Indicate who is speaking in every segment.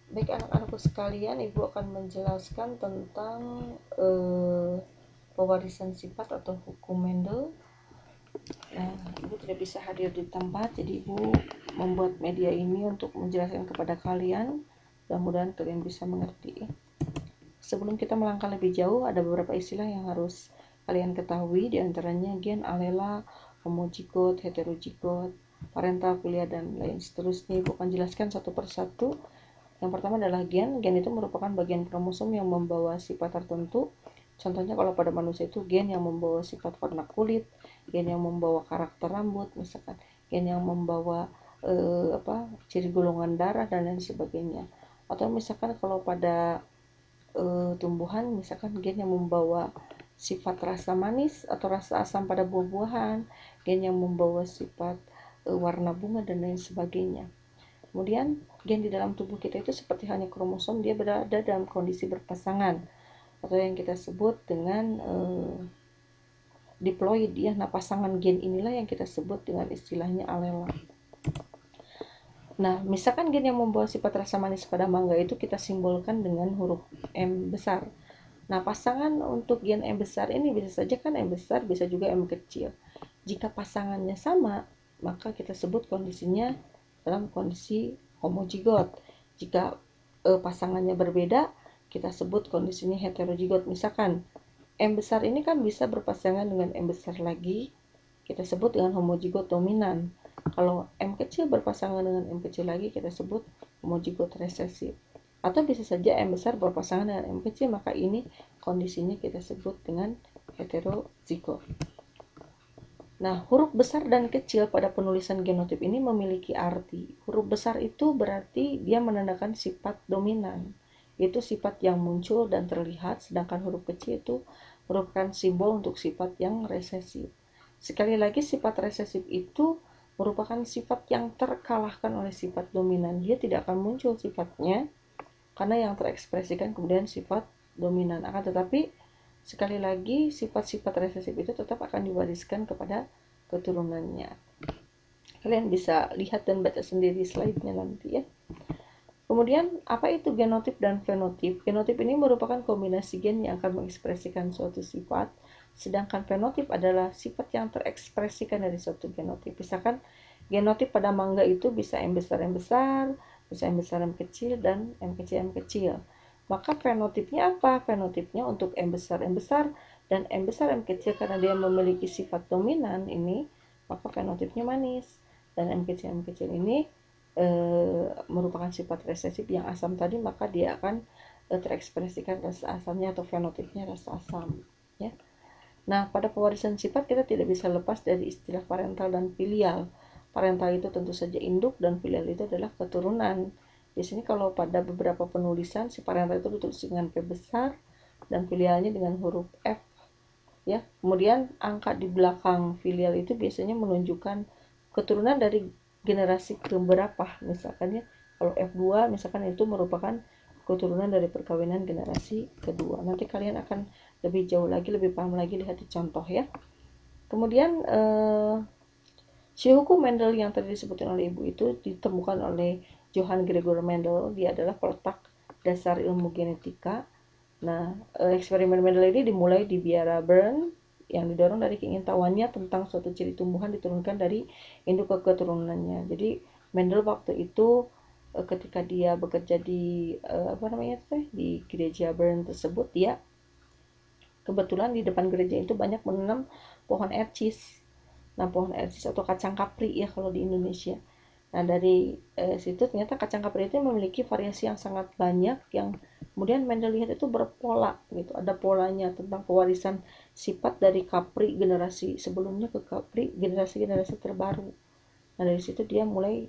Speaker 1: Baik anak-anakku sekalian, Ibu akan menjelaskan tentang pewarisan sifat atau hukum Mendel. Nah, Ibu tidak bisa hadir di tempat, jadi Ibu membuat media ini untuk menjelaskan kepada kalian. Mudah-mudahan kalian bisa mengerti. Sebelum kita melangkah lebih jauh, ada beberapa istilah yang harus kalian ketahui, diantaranya gen, alela, homozigot, heterozigot, parental, filia, dan lain seterusnya. Ibu akan jelaskan satu persatu. Yang pertama adalah gen. Gen itu merupakan bagian kromosom yang membawa sifat tertentu. Contohnya kalau pada manusia itu gen yang membawa sifat warna kulit, gen yang membawa karakter rambut, misalkan gen yang membawa ciri golongan darah dan lain sebagainya. Atau misalkan kalau pada tumbuhan, misalkan gen yang membawa sifat rasa manis atau rasa asam pada buah-buahan, gen yang membawa sifat warna bunga dan lain sebagainya. Kemudian gen di dalam tubuh kita itu seperti halnya kromosom, dia berada dalam kondisi berpasangan atau yang kita sebut dengan diploid ya. Nah, pasangan gen inilah yang kita sebut dengan istilahnya alela. Nah, misalkan gen yang membawa sifat rasa manis pada mangga itu kita simbolkan dengan huruf M besar. Nah, pasangan untuk gen M besar ini bisa saja kan M besar, bisa juga M kecil. Jika pasangannya sama, maka kita sebut kondisinya dalam kondisi homozigot. Jika pasangannya berbeda, kita sebut kondisinya heterozigot. Misalkan M besar ini kan bisa berpasangan dengan M besar lagi, kita sebut dengan homozigot dominan. Kalau M kecil berpasangan dengan M kecil lagi, kita sebut homozigot resesif. Atau bisa saja M besar berpasangan dengan M kecil, maka ini kondisinya kita sebut dengan heterozigot. Nah, huruf besar dan kecil pada penulisan genotip ini memiliki arti. Huruf besar itu berarti dia menandakan sifat dominan, yaitu sifat yang muncul dan terlihat, sedangkan huruf kecil itu merupakan simbol untuk sifat yang resesif. Sekali lagi, sifat resesif itu merupakan sifat yang terkalahkan oleh sifat dominan. Dia tidak akan muncul sifatnya karena yang terekspresikan kemudian sifat dominan. Akan tetapi sekali lagi, sifat-sifat resesif itu tetap akan diwariskan kepada keturunannya. Kalian bisa lihat dan baca sendiri slide-nya nanti ya. Kemudian, apa itu genotip dan fenotip? Genotip ini merupakan kombinasi gen yang akan mengekspresikan suatu sifat, sedangkan fenotip adalah sifat yang terekspresikan dari suatu genotip. Misalkan genotip pada mangga itu bisa M besar, bisa M besar M kecil, dan M kecil M kecil. Maka fenotipnya apa? Fenotipnya untuk M besar dan M besar M kecil karena dia memiliki sifat dominan ini, maka fenotipnya manis. Dan M kecil ini merupakan sifat resesif yang asam tadi, maka dia akan terekspresikan rasa asamnya atau fenotipnya rasa asam ya. Nah, pada pewarisan sifat kita tidak bisa lepas dari istilah parental dan filial. Parental itu tentu saja induk dan filial itu adalah keturunan. Di sini kalau pada beberapa penulisan si parental itu ditulis dengan P besar dan filialnya dengan huruf F ya. Kemudian angka di belakang filial itu biasanya menunjukkan keturunan dari generasi keberapa, misalkan ya. Kalau F2 misalkan itu merupakan keturunan dari perkawinan generasi kedua. Nanti kalian akan lebih jauh lagi, lebih paham lagi, lihat di contoh ya. Kemudian si hukum Mendel yang tadi disebutin oleh Ibu itu ditemukan oleh Johann Gregor Mendel. Dia adalah peletak dasar ilmu genetika. Nah, eksperimen Mendel ini dimulai di biara Bern yang didorong dari keingintahuannya tentang suatu ciri tumbuhan diturunkan dari induk ke keturunannya. Jadi Mendel waktu itu ketika dia bekerja di di gereja Bern tersebut, dia kebetulan di depan gereja itu banyak menanam pohon ercis. Nah, pohon ercis atau kacang kapri ya kalau di Indonesia. Nah, dari situ ternyata kacang kapri itu memiliki variasi yang sangat banyak yang kemudian Mendel lihat itu berpola gitu. Ada polanya tentang pewarisan sifat dari kapri generasi sebelumnya ke kapri generasi-generasi terbaru. Nah, dari situ dia mulai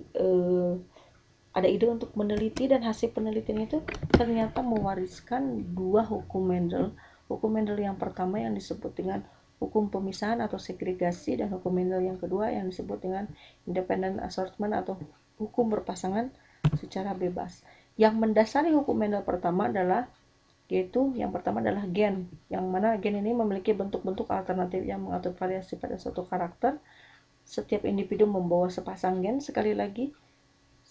Speaker 1: ada ide untuk meneliti, dan hasil penelitian itu ternyata mewariskan dua hukum Mendel. Hukum Mendel yang pertama yang disebut dengan hukum pemisahan atau segregasi, dan hukum Mendel yang kedua yang disebut dengan independent assortment atau hukum berpasangan secara bebas. Yang mendasari hukum Mendel pertama adalah yaitu yang pertama adalah gen, yang mana gen ini memiliki bentuk-bentuk alternatif yang mengatur variasi pada suatu karakter. Setiap individu membawa sepasang gen, sekali lagi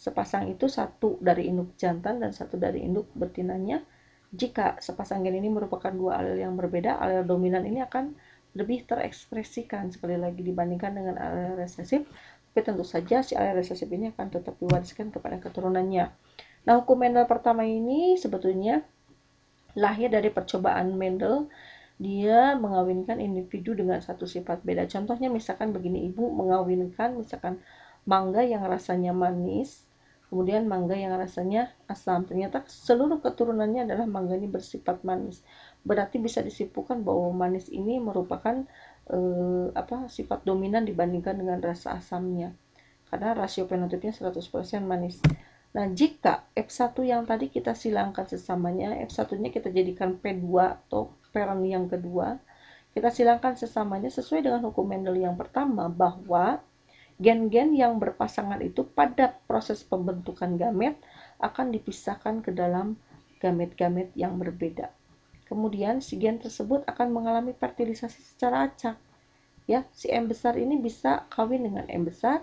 Speaker 1: sepasang itu satu dari induk jantan dan satu dari induk betinanya. Jika sepasang gen ini merupakan dua alel yang berbeda, alel dominan ini akan lebih terekspresikan sekali lagi dibandingkan dengan alel resesif, tapi tentu saja si alel resesif ini akan tetap diwariskan kepada keturunannya. Nah, hukum Mendel pertama ini sebetulnya lahir dari percobaan Mendel. Dia mengawinkan individu dengan satu sifat beda. Contohnya misalkan begini, ibu mengawinkan misalkan mangga yang rasanya manis, kemudian mangga yang rasanya asam. Ternyata seluruh keturunannya adalah mangga ini bersifat manis. Berarti bisa disimpulkan bahwa manis ini merupakan sifat dominan dibandingkan dengan rasa asamnya. Karena rasio fenotipnya 100% manis. Nah, jika F1 yang tadi kita silangkan sesamanya, F1-nya kita jadikan P2 atau parent yang kedua, kita silangkan sesamanya sesuai dengan hukum Mendel yang pertama, bahwa gen-gen yang berpasangan itu pada proses pembentukan gamet akan dipisahkan ke dalam gamet-gamet yang berbeda. Kemudian si gen tersebut akan mengalami fertilisasi secara acak. Ya, si M besar ini bisa kawin dengan M besar,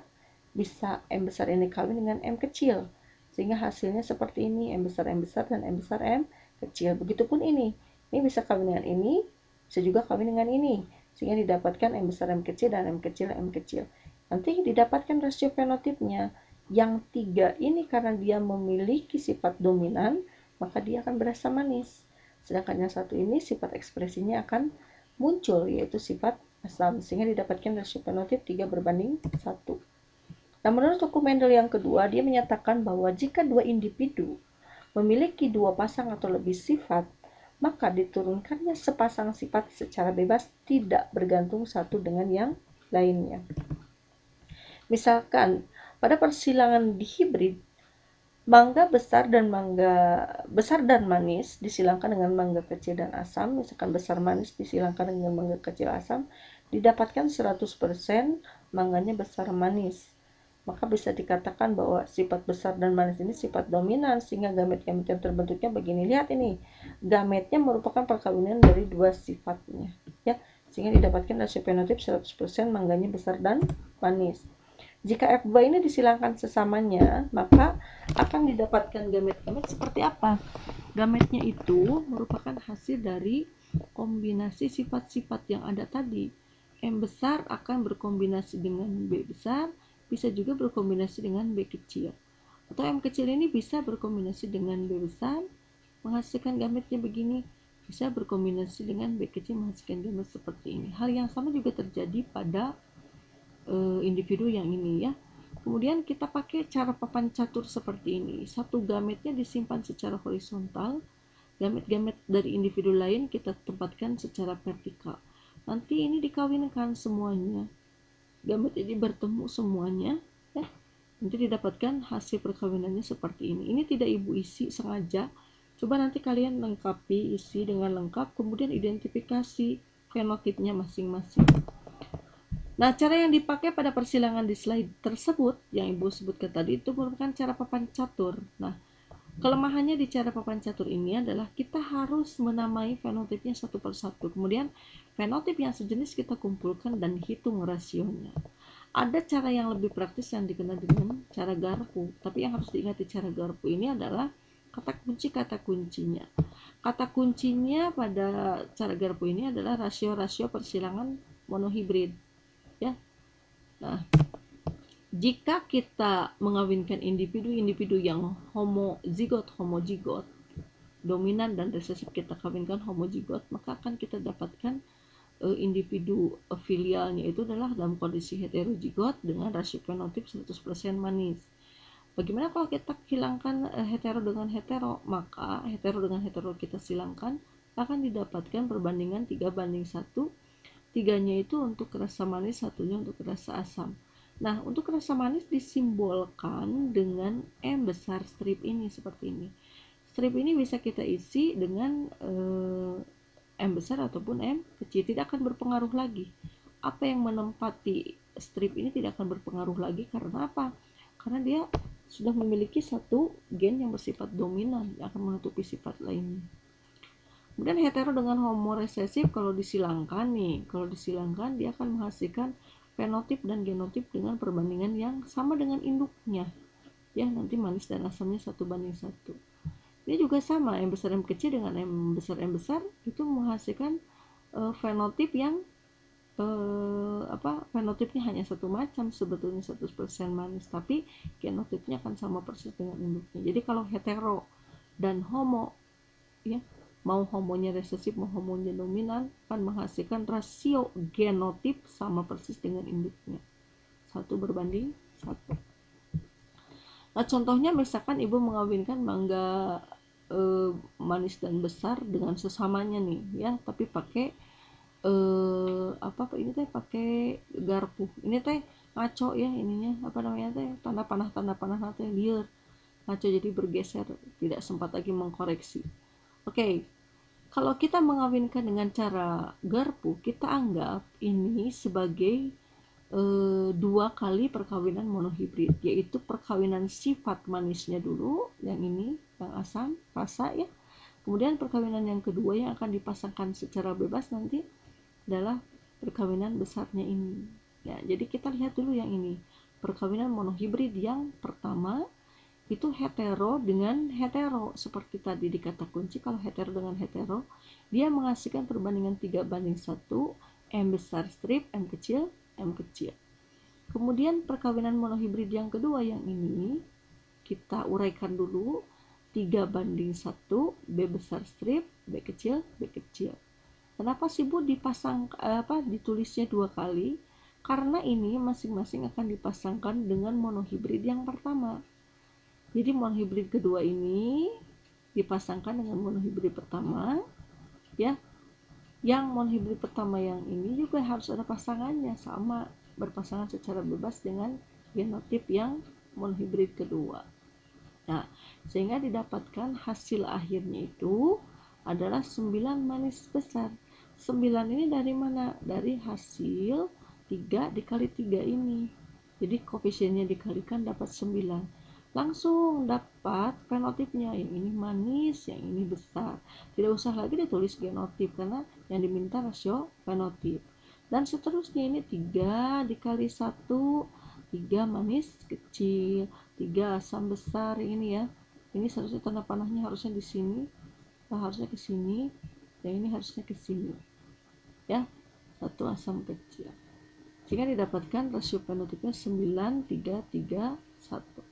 Speaker 1: bisa M besar ini kawin dengan M kecil. Sehingga hasilnya seperti ini, M besar dan M besar M kecil. Begitupun ini bisa kawin dengan ini, bisa juga kawin dengan ini. Sehingga didapatkan M besar M kecil dan M kecil M kecil. Nanti didapatkan rasio fenotipnya. Yang tiga ini karena dia memiliki sifat dominan, maka dia akan berasa manis. Sedangkan yang satu ini sifat ekspresinya akan muncul, yaitu sifat asam. Sehingga didapatkan rasio fenotip 3:1. Nah, menurut hukum Mendel yang kedua, dia menyatakan bahwa jika dua individu memiliki dua pasang atau lebih sifat, maka diturunkannya sepasang sifat secara bebas tidak bergantung satu dengan yang lainnya. Misalkan, pada persilangan dihibrid, mangga besar dan manis disilangkan dengan mangga kecil dan asam. Misalkan besar manis disilangkan dengan mangga kecil asam, didapatkan 100% mangganya besar manis. Maka bisa dikatakan bahwa sifat besar dan manis ini sifat dominan, sehingga gamet-gamet yang terbentuknya begini. Lihat ini, gametnya merupakan perkawinan dari dua sifatnya, ya, sehingga didapatkan rasio fenotip 100% mangganya besar dan manis. Jika F2 ini disilangkan sesamanya, maka akan didapatkan gamet-gamet seperti apa? Gametnya itu merupakan hasil dari kombinasi sifat-sifat yang ada tadi. M besar akan berkombinasi dengan B besar, bisa juga berkombinasi dengan B kecil. Atau M kecil ini bisa berkombinasi dengan B besar, menghasilkan gametnya begini, bisa berkombinasi dengan B kecil menghasilkan gamet seperti ini. Hal yang sama juga terjadi pada individu yang ini, ya. Kemudian kita pakai cara papan catur seperti ini. Satu gametnya disimpan secara horizontal, gamet-gamet dari individu lain kita tempatkan secara vertikal. Nanti ini dikawinkan semuanya, gamet ini bertemu semuanya, ya. Nanti didapatkan hasil perkawinannya seperti ini. Ini tidak ibu isi sengaja. Coba nanti kalian lengkapi, isi dengan lengkap, kemudian identifikasi fenotipnya masing-masing. Nah, cara yang dipakai pada persilangan di slide tersebut yang ibu sebutkan tadi itu merupakan cara papan catur. Nah, kelemahannya di cara papan catur ini adalah kita harus menamai fenotipnya satu persatu. Kemudian fenotip yang sejenis kita kumpulkan dan hitung rasionya. Ada cara yang lebih praktis yang dikenal dengan cara garpu. Tapi yang harus diingat di cara garpu ini adalah kata kuncinya. Kata kuncinya pada cara garpu ini adalah rasio-rasio persilangan monohibrid, ya. Nah, jika kita mengawinkan individu-individu yang homozigot, dominan dan resesif kita kawinkan homozigot, maka akan kita dapatkan individu filialnya itu adalah dalam kondisi heterozigot dengan rasio fenotip 100% manis. Bagaimana kalau kita hilangkan hetero dengan hetero? Maka hetero dengan hetero kita silangkan, akan didapatkan perbandingan 3:1. Tiganya itu untuk rasa manis, satunya untuk rasa asam. Nah, untuk rasa manis disimbolkan dengan M besar strip ini seperti ini. Strip ini bisa kita isi dengan M besar ataupun M kecil, tidak akan berpengaruh lagi. Apa yang menempati strip ini tidak akan berpengaruh lagi, karena apa? Karena dia sudah memiliki satu gen yang bersifat dominan yang akan menutupi sifat lainnya. Kemudian hetero dengan homo resesif kalau disilangkan dia akan menghasilkan fenotip dan genotip dengan perbandingan yang sama dengan induknya. ya, nanti manis dan asamnya 1:1. Ini juga sama, M besar M kecil dengan M besar itu menghasilkan fenotip yang fenotipnya hanya satu macam, sebetulnya 100% manis, tapi genotipnya akan sama persis dengan induknya. Jadi kalau hetero dan homo, ya, mau homonya resesif mau homonya dominan, akan menghasilkan rasio genotip sama persis dengan induknya, 1:1. Nah, contohnya misalkan ibu mengawinkan mangga manis dan besar dengan sesamanya nih, ya, tapi pakai ini teh pakai garpu. Ini teh ngaco ya, ininya apa namanya teh, tanda panah teh liar, ngaco, jadi bergeser, tidak sempat lagi mengkoreksi. Oke, kalau kita mengawinkan dengan cara garpu, kita anggap ini sebagai 2 kali perkawinan monohibrid, yaitu perkawinan sifat manisnya dulu, yang ini, yang asam, rasa ya. Kemudian perkawinan yang kedua yang akan dipasangkan secara bebas nanti adalah perkawinan besarnya ini. Ya, jadi kita lihat dulu yang ini. Perkawinan monohibrid yang pertama itu hetero dengan hetero, seperti tadi di kata kunci. Kalau hetero dengan hetero, dia menghasilkan perbandingan 3:1, M besar strip, M kecil, M kecil. Kemudian perkawinan monohibrid yang kedua yang ini kita uraikan dulu, 3:1, B besar strip, B kecil, B kecil. Kenapa sih Bu ditulisnya 2 kali? Karena ini masing-masing akan dipasangkan dengan monohibrid yang pertama. Jadi monohibrid kedua ini dipasangkan dengan monohibrid pertama, ya. Yang monohibrid pertama yang ini juga harus ada pasangannya, sama, berpasangan secara bebas dengan genotip yang monohibrid kedua. Nah, sehingga didapatkan hasil akhirnya itu adalah 9 manis besar. 9 ini dari mana? Dari hasil 3 dikali 3 ini. Jadi koefisiennya dikalikan dapat 9. Langsung dapat fenotipnya, yang ini manis, yang ini besar. Tidak usah lagi ditulis genotip karena yang diminta rasio fenotip. Dan seterusnya ini 3 dikali 1, 3 manis kecil, 3 asam besar ini ya. Ini seharusnya tanda panahnya harusnya di sini, harusnya ke sini, yang ini harusnya ke sini. Ya, 1 asam kecil. Sehingga didapatkan rasio fenotipnya 9:3:1.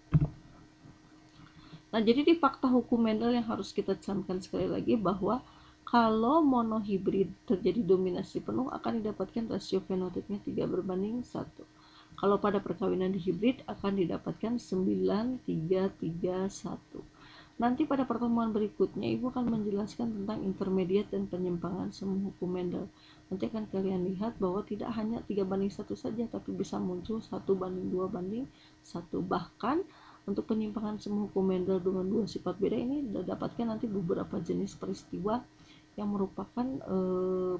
Speaker 1: Nah, jadi di fakta hukum Mendel yang harus kita camkan sekali lagi bahwa kalau monohibrid terjadi dominasi penuh akan didapatkan rasio fenotipnya 3:1. Kalau pada perkawinan dihibrid akan didapatkan 9:3:1. Nanti pada pertemuan berikutnya Ibu akan menjelaskan tentang intermediat dan penyimpangan semu hukum Mendel. Nanti akan kalian lihat bahwa tidak hanya 3:1 saja, tapi bisa muncul 1:2:1. Bahkan untuk penyimpangan semu hukum Mendel dengan 2 sifat beda ini didapatkan nanti beberapa jenis peristiwa yang merupakan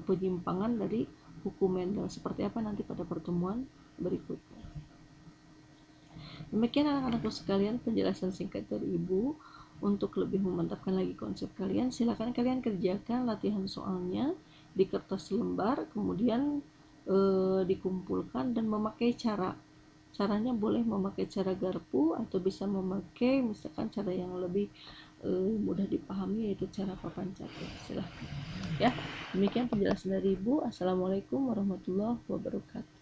Speaker 1: penyimpangan dari hukum Mendel. Seperti apa nanti pada pertemuan berikutnya. Demikian anak-anakku sekalian penjelasan singkat dari Ibu. Untuk lebih memantapkan lagi konsep kalian, silakan kalian kerjakan latihan soalnya di kertas lembar, kemudian dikumpulkan dan memakai caranya boleh memakai cara garpu atau bisa memakai misalkan cara yang lebih mudah dipahami, yaitu cara papan catur. Silahkan ya. Demikian penjelasan dari Ibu. Assalamualaikum warahmatullahi wabarakatuh.